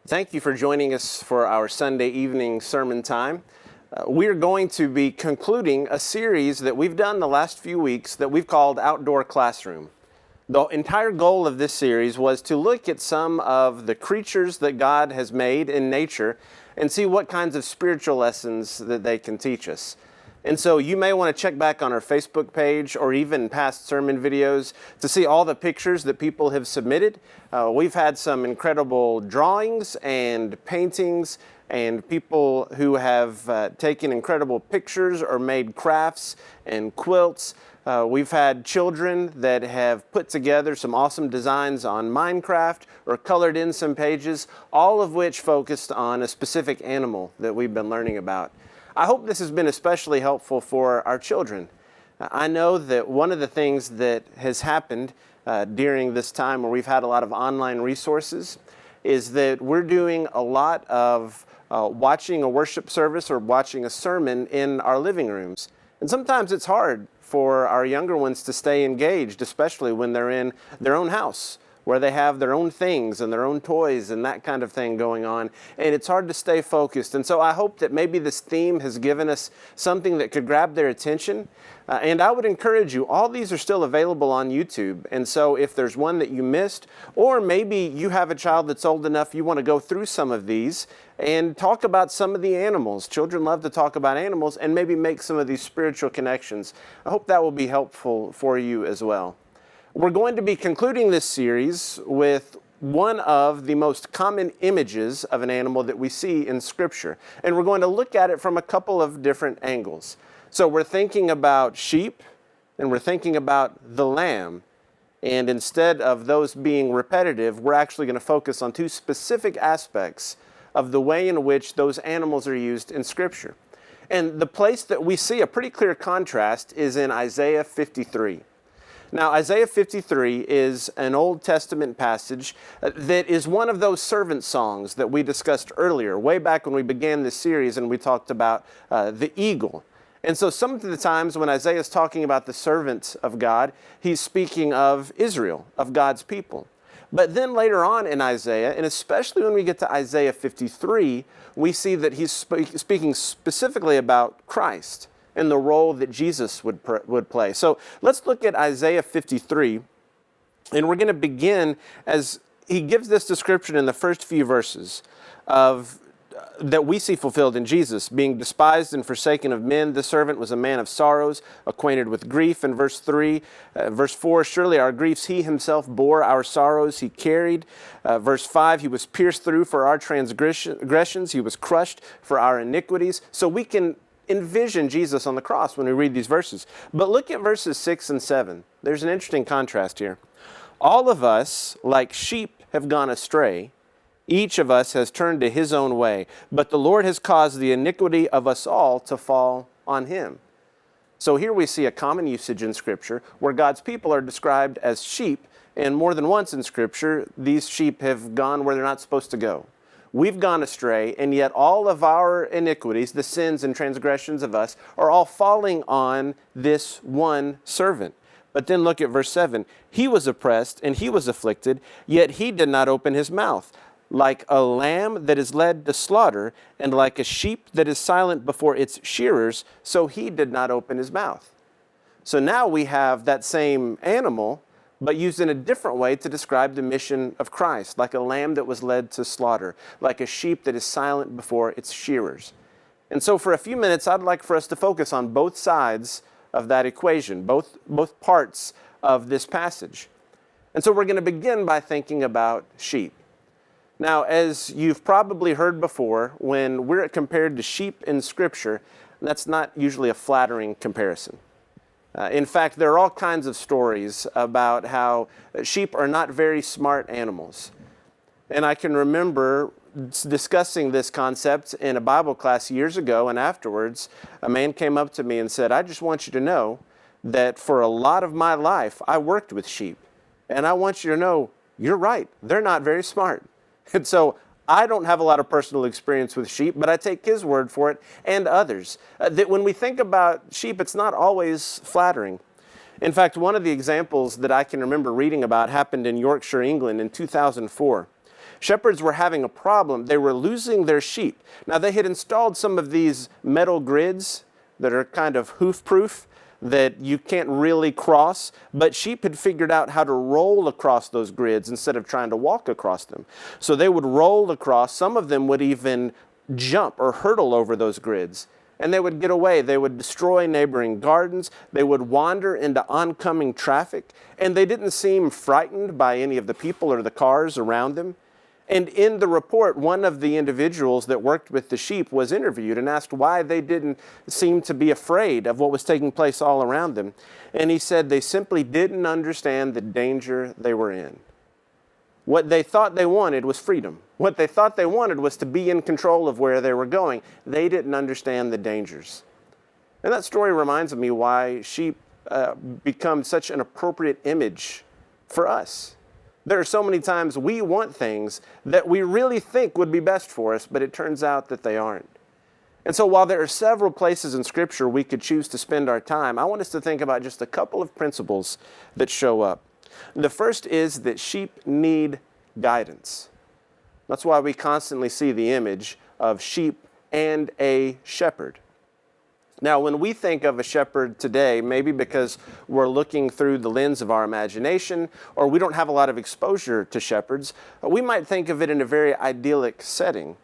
Thank you for joining us for our Sunday evening sermon time. We're going to be concluding a series that we've done the last few weeks that we've called Outdoor Classroom. The entire goal of this series was to look at some of the creatures that God has made in nature and see what kinds of spiritual lessons that they can teach us. And so you may want to check back on our Facebook page or even past sermon videos to see all the pictures that people have submitted. We've had some incredible drawings and paintings and people who have taken incredible pictures or made crafts and quilts. We've had children that have put together some awesome designs on Minecraft or colored in some pages, all of which focused on a specific animal that we've been learning about. I hope this has been especially helpful for our children. I know that one of the things that has happened during this time where we've had a lot of online resources is that we're doing a lot of watching a worship service or watching a sermon in our living rooms. And sometimes it's hard for our younger ones to stay engaged, especially when they're in their own house, where they have their own things and their own toys and that kind of thing going on. And it's hard to stay focused. And so I hope that maybe this theme has given us something that could grab their attention. And I would encourage you, all these are still available on YouTube. And so if there's one that you missed, or maybe you have a child that's old enough, you want to go through some of these and talk about some of the animals. Children love to talk about animals and maybe make some of these spiritual connections. I hope that will be helpful for you as well. We're going to be concluding this series with one of the most common images of an animal that we see in Scripture. And we're going to look at it from a couple of different angles. So we're thinking about sheep, and we're thinking about the lamb. And instead of those being repetitive, we're actually going to focus on two specific aspects of the way in which those animals are used in Scripture. And the place that we see a pretty clear contrast is in Isaiah 53. Now, Isaiah 53 is an Old Testament passage that is one of those servant songs that we discussed earlier, way back when we began this series and we talked about the eagle. And so some of the times when Isaiah is talking about the servants of God, he's speaking of Israel, of God's people. But then later on in Isaiah, and especially when we get to Isaiah 53, we see that he's speaking specifically about Christ and the role that Jesus would play. So let's look at Isaiah 53, and we're going to begin as he gives this description in the first few verses of that we see fulfilled in Jesus. Being despised and forsaken of men, the servant was a man of sorrows, acquainted with grief. In verse 3, verse 4, surely our griefs he himself bore, our sorrows he carried. Verse 5, he was pierced through for our transgressions, he was crushed for our iniquities. So we can envision Jesus on the cross when we read these verses. But look at verses 6 and 7. There's an interesting contrast here. All of us, like sheep, have gone astray. Each of us has turned to his own way, but the Lord has caused the iniquity of us all to fall on him. So here we see a common usage in Scripture where God's people are described as sheep, and more than once in Scripture, these sheep have gone where they're not supposed to go. We've gone astray, and yet all of our iniquities, the sins and transgressions of us, are all falling on this one servant. But then look at verse 7. He was oppressed and he was afflicted, yet he did not open his mouth. Like a lamb that is led to slaughter, and like a sheep that is silent before its shearers, so he did not open his mouth. So now we have that same animal, but used in a different way to describe the mission of Christ, like a lamb that was led to slaughter, like a sheep that is silent before its shearers. And so for a few minutes, I'd like for us to focus on both sides of that equation, both parts of this passage. And so we're going to begin by thinking about sheep. Now, as you've probably heard before, when we're compared to sheep in Scripture, that's not usually a flattering comparison. In fact, there are all kinds of stories about how sheep are not very smart animals. And I can remember discussing this concept in a Bible class years ago, and afterwards, a man came up to me and said, I just want you to know that for a lot of my life, I worked with sheep. And I want you to know, you're right, they're not very smart. And so I don't have a lot of personal experience with sheep, but I take his word for it and others. That when we think about sheep, it's not always flattering. In fact, one of the examples that I can remember reading about happened in Yorkshire, England in 2004. Shepherds were having a problem. They were losing their sheep. Now, they had installed some of these metal grids that are kind of hoof-proof that you can't really cross, but sheep had figured out how to roll across those grids instead of trying to walk across them. So they would roll across. Some of them would even jump or hurdle over those grids, and they would get away. They would destroy neighboring gardens. They would wander into oncoming traffic, and they didn't seem frightened by any of the people or the cars around them. And in the report, one of the individuals that worked with the sheep was interviewed and asked why they didn't seem to be afraid of what was taking place all around them. And he said they simply didn't understand the danger they were in. What they thought they wanted was freedom. What they thought they wanted was to be in control of where they were going. They didn't understand the dangers. And that story reminds me why sheep become such an appropriate image for us. There are so many times we want things that we really think would be best for us, but it turns out that they aren't. And so while there are several places in Scripture we could choose to spend our time, I want us to think about just a couple of principles that show up. The first is that sheep need guidance. That's why we constantly see the image of sheep and a shepherd. Now, when we think of a shepherd today, maybe because we're looking through the lens of our imagination, or we don't have a lot of exposure to shepherds, we might think of it in a very idyllic setting.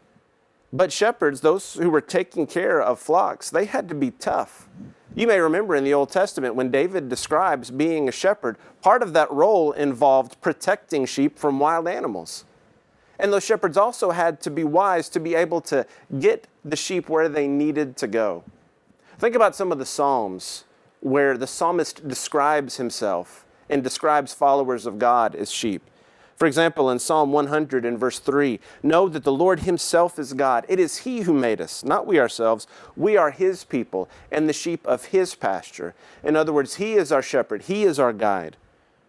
But shepherds, those who were taking care of flocks, they had to be tough. You may remember in the Old Testament when David describes being a shepherd, part of that role involved protecting sheep from wild animals. And those shepherds also had to be wise to be able to get the sheep where they needed to go. Think about some of the Psalms where the psalmist describes himself and describes followers of God as sheep. For example, in Psalm 100 and verse 3, know that the Lord himself is God. It is he who made us, not we ourselves. We are his people and the sheep of his pasture. In other words, he is our shepherd. He is our guide.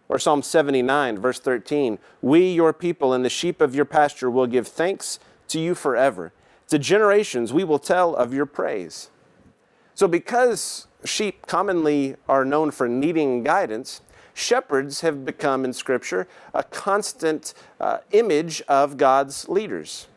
Or Psalm 79, verse 13, we, your people, and the sheep of your pasture will give thanks to you forever. To generations we will tell of your praise. So because sheep commonly are known for needing guidance, shepherds have become in Scripture a constant image of God's leaders.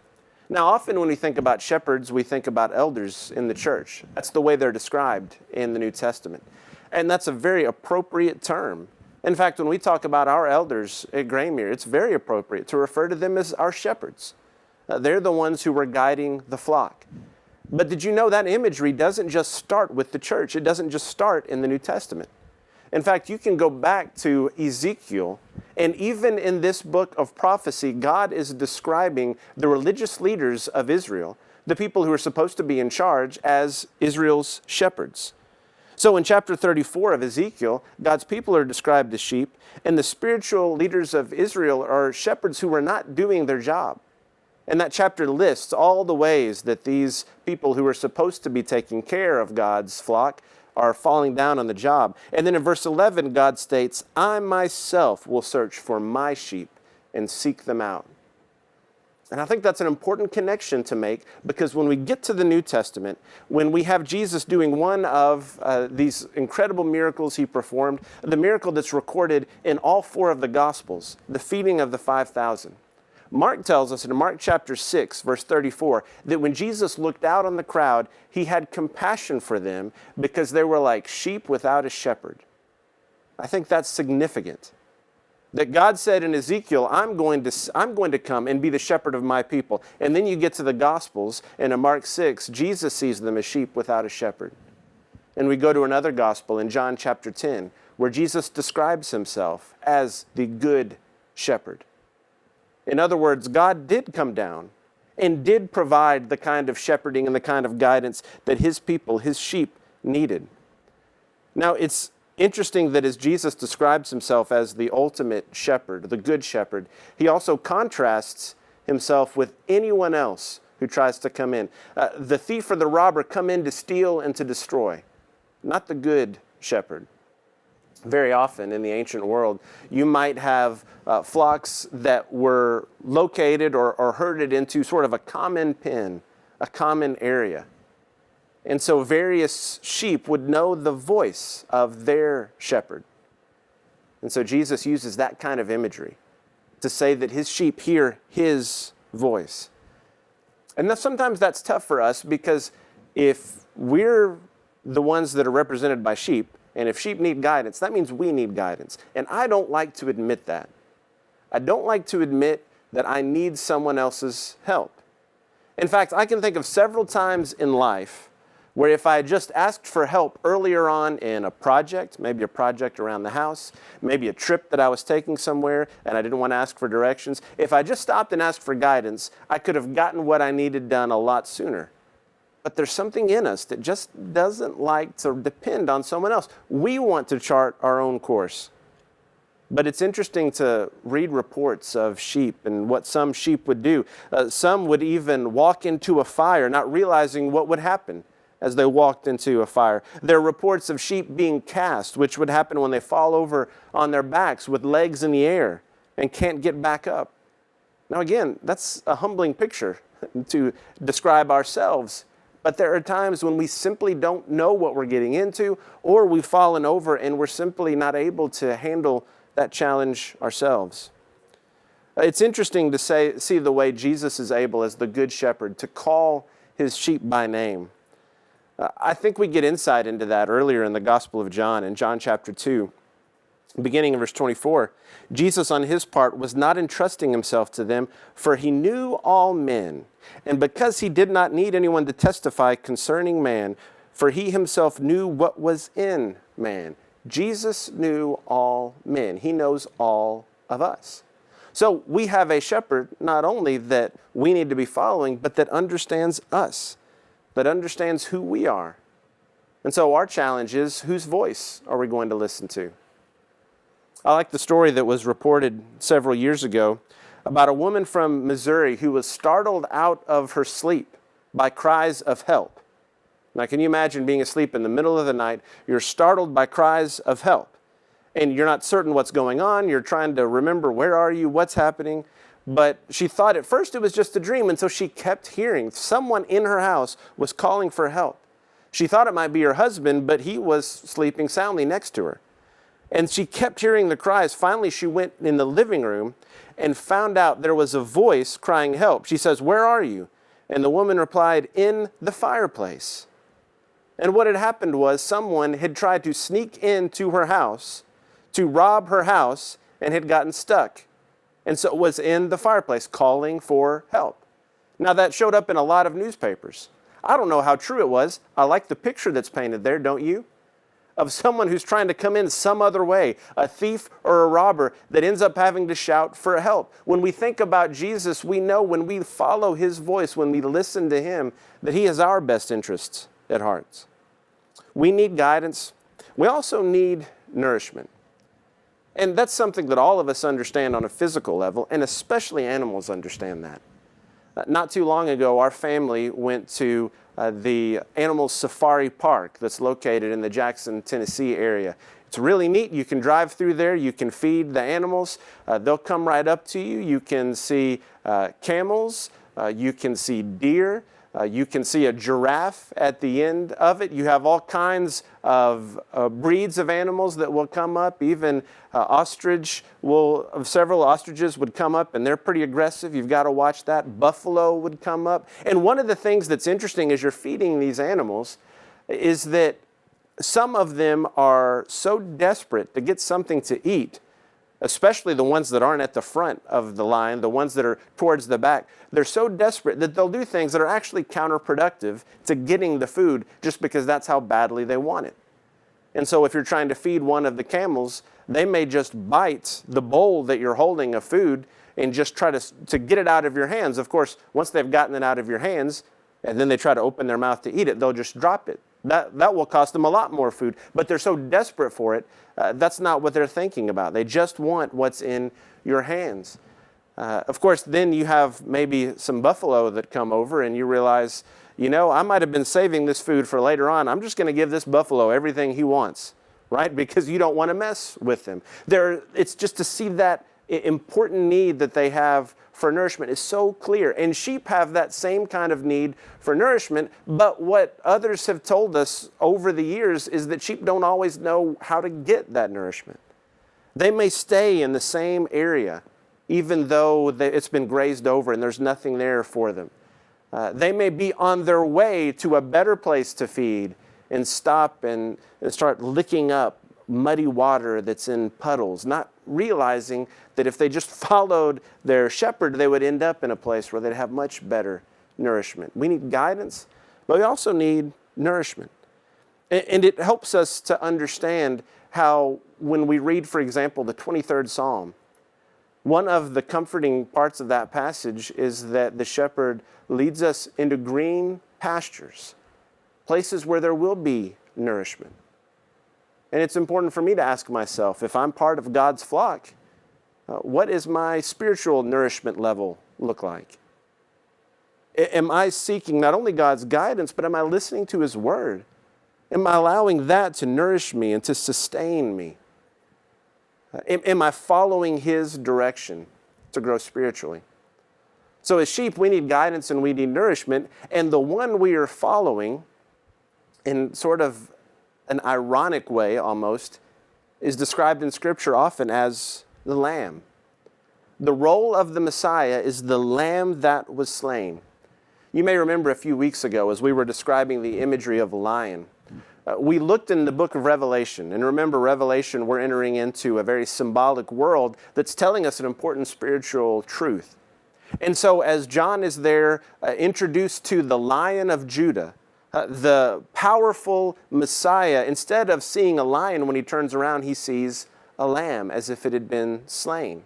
Now, often when we think about shepherds, we think about elders in the church. That's the way they're described in the New Testament. And that's a very appropriate term. In fact, when we talk about our elders at Graymere, it's very appropriate to refer to them as our shepherds. They're the ones who were guiding the flock. But did you know that imagery doesn't just start with the church? It doesn't just start in the New Testament. In fact, you can go back to Ezekiel, and even in this book of prophecy, God is describing the religious leaders of Israel, the people who are supposed to be in charge, as Israel's shepherds. So in chapter 34 of Ezekiel, God's people are described as sheep, and the spiritual leaders of Israel are shepherds who are not doing their job. And that chapter lists all the ways that these people who are supposed to be taking care of God's flock are falling down on the job. And then in verse 11, God states, I myself will search for my sheep and seek them out. And I think that's an important connection to make, because when we get to the New Testament, when we have Jesus doing one of these incredible miracles he performed, the miracle that's recorded in all four of the Gospels, the feeding of the 5,000, Mark tells us in Mark chapter 6, verse 34, that when Jesus looked out on the crowd, he had compassion for them because they were like sheep without a shepherd. I think that's significant. That God said in Ezekiel, I'm going to come and be the shepherd of my people. And then you get to the Gospels, and in Mark 6, Jesus sees them as sheep without a shepherd. And we go to another Gospel in John chapter 10, where Jesus describes himself as the good shepherd. In other words, God did come down and did provide the kind of shepherding and the kind of guidance that his people, his sheep, needed. Now, it's interesting that as Jesus describes himself as the ultimate shepherd, the good shepherd, he also contrasts himself with anyone else who tries to come in. The thief or the robber come in to steal and to destroy, not the good shepherd. Very often in the ancient world, you might have flocks that were located or herded into sort of a common pen, a common area. And so various sheep would know the voice of their shepherd. And so Jesus uses that kind of imagery to say that his sheep hear his voice. And sometimes that's tough for us, because if we're the ones that are represented by sheep, and if sheep need guidance, that means we need guidance. And I don't like to admit that. I don't like to admit that I need someone else's help. In fact, I can think of several times in life where if I had just asked for help earlier on in a project, maybe a project around the house, maybe a trip that I was taking somewhere and I didn't want to ask for directions, if I just stopped and asked for guidance, I could have gotten what I needed done a lot sooner. But there's something in us that just doesn't like to depend on someone else. We want to chart our own course. But it's interesting to read reports of sheep and what some sheep would do. Some would even walk into a fire, not realizing what would happen as they walked into a fire. There are reports of sheep being cast, which would happen when they fall over on their backs with legs in the air and can't get back up. Now again, that's a humbling picture to describe ourselves. But there are times when we simply don't know what we're getting into, or we've fallen over and we're simply not able to handle that challenge ourselves. It's interesting to see the way Jesus is able, as the Good Shepherd, to call his sheep by name. I think we get insight into that earlier in the Gospel of John, in John chapter 2, beginning in verse 24. Jesus, on his part, was not entrusting himself to them, for he knew all men. And because he did not need anyone to testify concerning man, for he himself knew what was in man. Jesus knew all men. He knows all of us. So we have a shepherd, not only that we need to be following, but that understands us, that understands who we are. And so our challenge is, whose voice are we going to listen to? I like the story that was reported several years ago about a woman from Missouri who was startled out of her sleep by cries of help. Now, can you imagine being asleep in the middle of the night? You're startled by cries of help, and you're not certain what's going on. You're trying to remember, where are you? What's happening? But she thought at first it was just a dream, and so she kept hearing someone in her house was calling for help. She thought it might be her husband, but he was sleeping soundly next to her. And she kept hearing the cries. Finally, she went in the living room and found out there was a voice crying help. She says, "Where are you?" And the woman replied, "In the fireplace." And what had happened was someone had tried to sneak into her house to rob her house and had gotten stuck. And so it was in the fireplace calling for help. Now that showed up in a lot of newspapers. I don't know how true it was. I like the picture that's painted there, don't you? Of someone who's trying to come in some other way, a thief or a robber that ends up having to shout for help. When we think about Jesus, we know when we follow his voice, when we listen to him, that he has our best interests at heart. We need guidance. We also need nourishment. And that's something that all of us understand on a physical level, and especially animals understand that. Not too long ago, our family went to the animal safari park that's located in the Jackson, Tennessee area. It's really neat. You can drive through there. You can feed the animals. They'll come right up to you. You can see camels. You can see deer. You can see a giraffe at the end of it. You have all kinds of breeds of animals that will come up. Even several ostriches would come up, and they're pretty aggressive. You've got to watch that. Buffalo would come up. And one of the things that's interesting as you're feeding these animals is that some of them are so desperate to get something to eat, especially the ones that aren't at the front of the line, the ones that are towards the back. They're so desperate that they'll do things that are actually counterproductive to getting the food just because that's how badly they want it. And so if you're trying to feed one of the camels, they may just bite the bowl that you're holding of food and just try to get it out of your hands. Of course, once they've gotten it out of your hands and then they try to open their mouth to eat it, they'll just drop it. That will cost them a lot more food, but they're so desperate for it, that's not what they're thinking about. They just want what's in your hands. Of course, then you have maybe some buffalo that come over and you realize, I might have been saving this food for later on. I'm just going to give this buffalo everything he wants, right? Because you don't want to mess with him. It's just to see that important need that they have for nourishment is so clear. And sheep have that same kind of need for nourishment, but what others have told us over the years is that sheep don't always know how to get that nourishment. They may stay in the same area, even though it's been grazed over and there's nothing there for them. They may be on their way to a better place to feed and stop and start licking up muddy water that's in puddles, not realizing that if they just followed their shepherd, they would end up in a place where they'd have much better nourishment. We need guidance, but we also need nourishment. And it helps us to understand how when we read, for example, the 23rd Psalm, one of the comforting parts of that passage is that the shepherd leads us into green pastures, places where there will be nourishment. And it's important for me to ask myself, if I'm part of God's flock, what is my spiritual nourishment level look like? Am I seeking not only God's guidance, but am I listening to His Word? Am I allowing that to nourish me and to sustain me? Am I following His direction to grow spiritually? So as sheep, we need guidance and we need nourishment. And the one we are following, in sort of an ironic way almost, is described in Scripture often as the lamb. The role of the Messiah is the lamb that was slain. You may remember a few weeks ago as we were describing the imagery of a lion. We looked in the book of Revelation, and remember Revelation, we're entering into a very symbolic world that's telling us an important spiritual truth. And so as John is there introduced to the Lion of Judah, the powerful Messiah, instead of seeing a lion when he turns around, he sees a lamb as if it had been slain.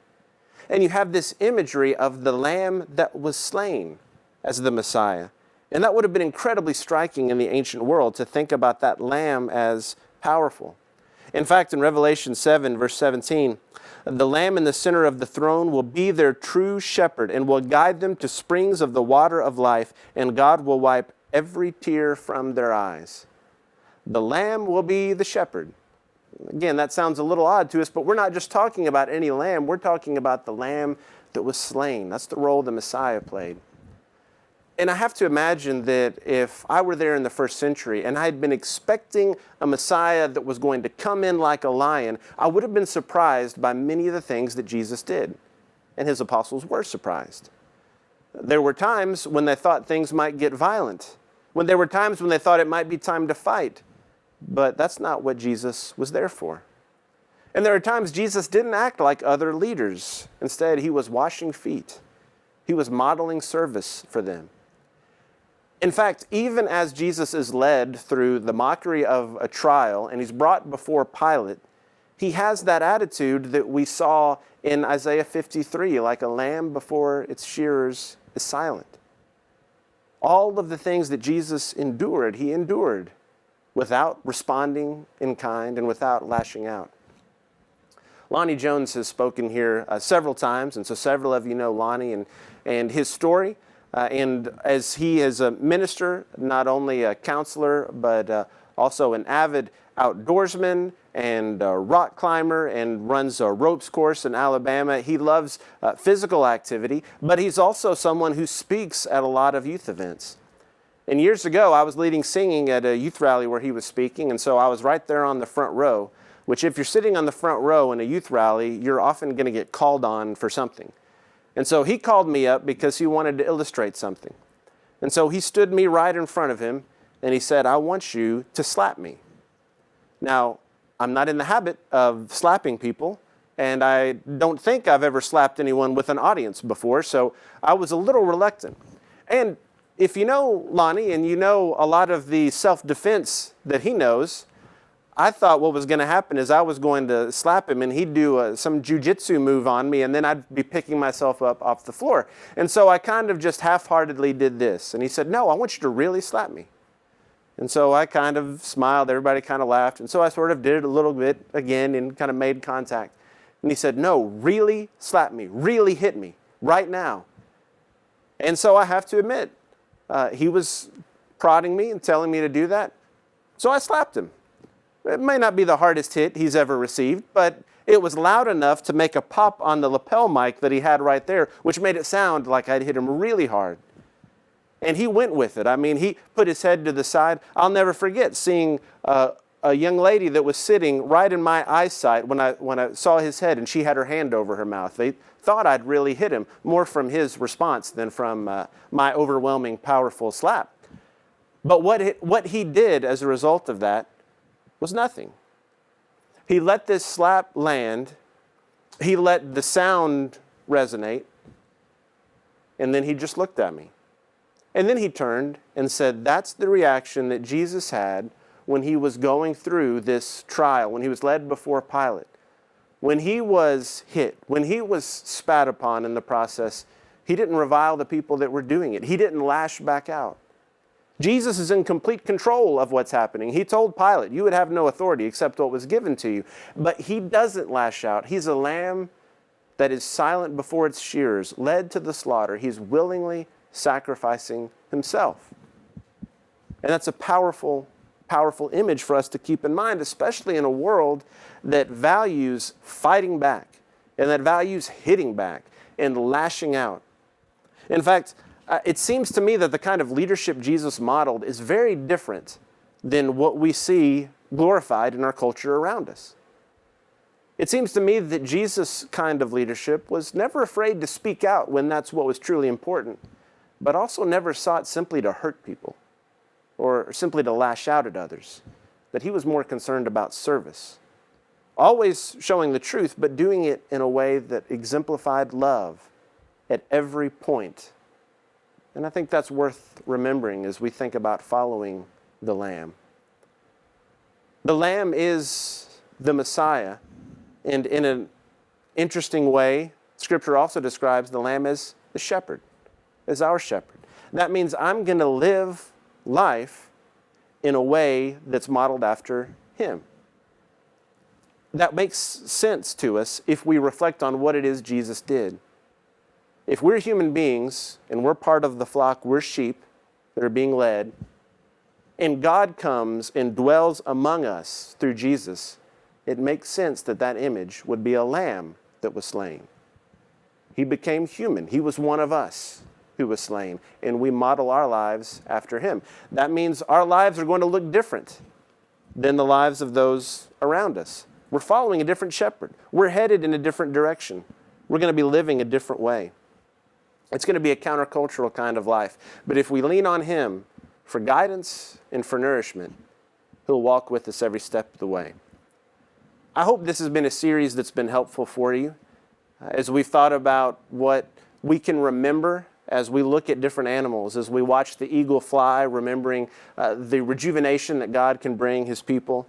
And you have this imagery of the lamb that was slain as the Messiah. And that would have been incredibly striking in the ancient world to think about that lamb as powerful. In fact, in Revelation 7, verse 17, the lamb in the center of the throne will be their true shepherd and will guide them to springs of the water of life, and God will wipe every tear from their eyes. The lamb will be the shepherd. Again, that sounds a little odd to us, but we're not just talking about any lamb. We're talking about the lamb that was slain. That's the role the Messiah played. And I have to imagine that if I were there in the first century and I had been expecting a Messiah that was going to come in like a lion, I would have been surprised by many of the things that Jesus did. And his apostles were surprised. There were times when they thought things might get violent, when there were times when they thought it might be time to fight. But that's not what Jesus was there for. And there are times Jesus didn't act like other leaders. Instead, he was washing feet. He was modeling service for them. In fact, even as Jesus is led through the mockery of a trial and he's brought before Pilate, he has that attitude that we saw in Isaiah 53, like a lamb before its shearers is silent. All of the things that Jesus endured, he endured without responding in kind and without lashing out. Lonnie Jones has spoken here several times, and so several of you know Lonnie and his story. And as he is a minister, not only a counselor, but also an avid outdoorsman and a rock climber and runs a ropes course in Alabama. He loves physical activity, but he's also someone who speaks at a lot of youth events. And years ago, I was leading singing at a youth rally where he was speaking, and so I was right there on the front row, which if you're sitting on the front row in a youth rally, you're often going to get called on for something. And so he called me up because he wanted to illustrate something. And so he stood me right in front of him and he said, "I want you to slap me." Now, I'm not in the habit of slapping people, and I don't think I've ever slapped anyone with an audience before, so I was a little reluctant. And if you know Lonnie and you know a lot of the self-defense that he knows, I thought what was going to happen is I was going to slap him and he'd do some jujitsu move on me, and then I'd be picking myself up off the floor. And so I kind of just half-heartedly did this. And he said, "No, I want you to really slap me." And so I kind of smiled. Everybody kind of laughed. And so I sort of did it a little bit again and kind of made contact. And he said, "No, really slap me. Really hit me right now." And so I have to admit, he was prodding me and telling me to do that. So I slapped him. It may not be the hardest hit he's ever received, but it was loud enough to make a pop on the lapel mic that he had right there, which made it sound like I'd hit him really hard. And he went with it. I mean, he put his head to the side. I'll never forget seeing a a young lady that was sitting right in my eyesight when I saw his head, and she had her hand over her mouth. They thought I'd really hit him, more from his response than from my overwhelming, powerful slap. But what he did as a result of that was nothing. He let this slap land, he let the sound resonate, and then he just looked at me. And then he turned and said, that's the reaction that Jesus had when he was going through this trial, when he was led before Pilate. When he was hit, when he was spat upon in the process, he didn't revile the people that were doing it. He didn't lash back out. Jesus is in complete control of what's happening. He told Pilate, you would have no authority except what was given to you. But he doesn't lash out. He's a lamb that is silent before its shearers, led to the slaughter. He's willingly sacrificing himself. And that's a powerful, powerful image for us to keep in mind, especially in a world that values fighting back and that values hitting back and lashing out. In fact, it seems to me that the kind of leadership Jesus modeled is very different than what we see glorified in our culture around us. It seems to me that Jesus' kind of leadership was never afraid to speak out when that's what was truly important, but also never sought simply to hurt people or simply to lash out at others, that he was more concerned about service, always showing the truth, but doing it in a way that exemplified love at every point. And I think that's worth remembering as we think about following the Lamb. The Lamb is the Messiah, and in an interesting way, Scripture also describes the Lamb as the shepherd, as our shepherd. That means I'm going to live life in a way that's modeled after him. That makes sense to us if we reflect on what it is Jesus did. If we're human beings and we're part of the flock, we're sheep that are being led, and God comes and dwells among us through Jesus, it makes sense that that image would be a lamb that was slain. He became human. He was one of us who was slain, and we model our lives after him. That means our lives are going to look different than the lives of those around us. We're following a different shepherd. We're headed in a different direction. We're going to be living a different way. It's going to be a countercultural kind of life. But if we lean on him for guidance and for nourishment, he'll walk with us every step of the way. I hope this has been a series that's been helpful for you as we've thought about what we can remember as we look at different animals, as we watch the eagle fly, remembering the rejuvenation that God can bring his people.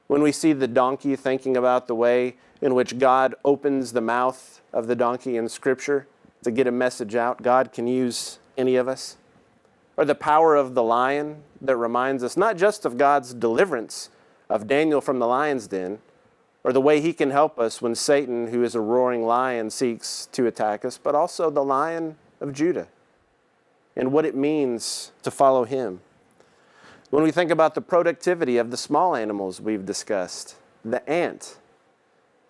When we see the donkey, thinking about the way in which God opens the mouth of the donkey in Scripture to get a message out. God can use any of us. Or the power of the lion that reminds us not just of God's deliverance of Daniel from the lion's den, or the way he can help us when Satan, who is a roaring lion, seeks to attack us, but also the Lion of Judah and what it means to follow him. When we think about the productivity of the small animals we've discussed, the ant,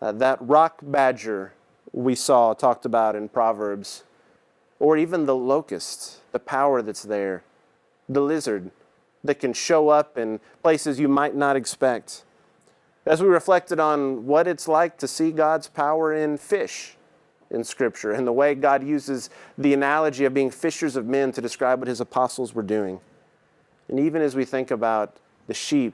that rock badger we talked about in Proverbs, or even the locust, the power that's there, the lizard that can show up in places you might not expect. As we reflected on what it's like to see God's power in fish in Scripture and the way God uses the analogy of being fishers of men to describe what his apostles were doing. And even as we think about the sheep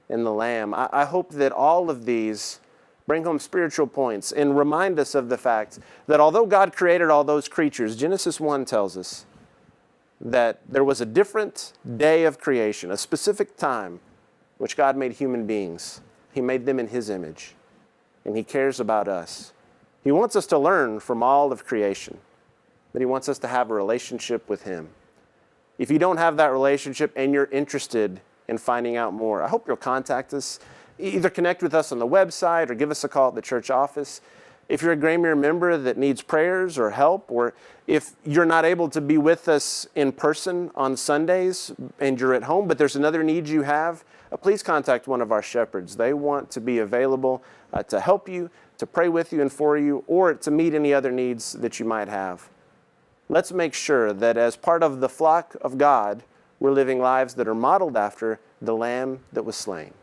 and the lamb, I hope that all of these bring home spiritual points and remind us of the fact that although God created all those creatures, Genesis 1 tells us that there was a different day of creation, a specific time which God made human beings. He made them in his image, and he cares about us. He wants us to learn from all of creation, but he wants us to have a relationship with him. If you don't have that relationship and you're interested in finding out more, I hope you'll contact us. Either connect with us on the website or give us a call at the church office. If you're a Graymere member that needs prayers or help, or if you're not able to be with us in person on Sundays and you're at home, but there's another need you have, please contact one of our shepherds. They want to be available to help you, to pray with you and for you, or to meet any other needs that you might have. Let's make sure that as part of the flock of God, we're living lives that are modeled after the Lamb that was slain.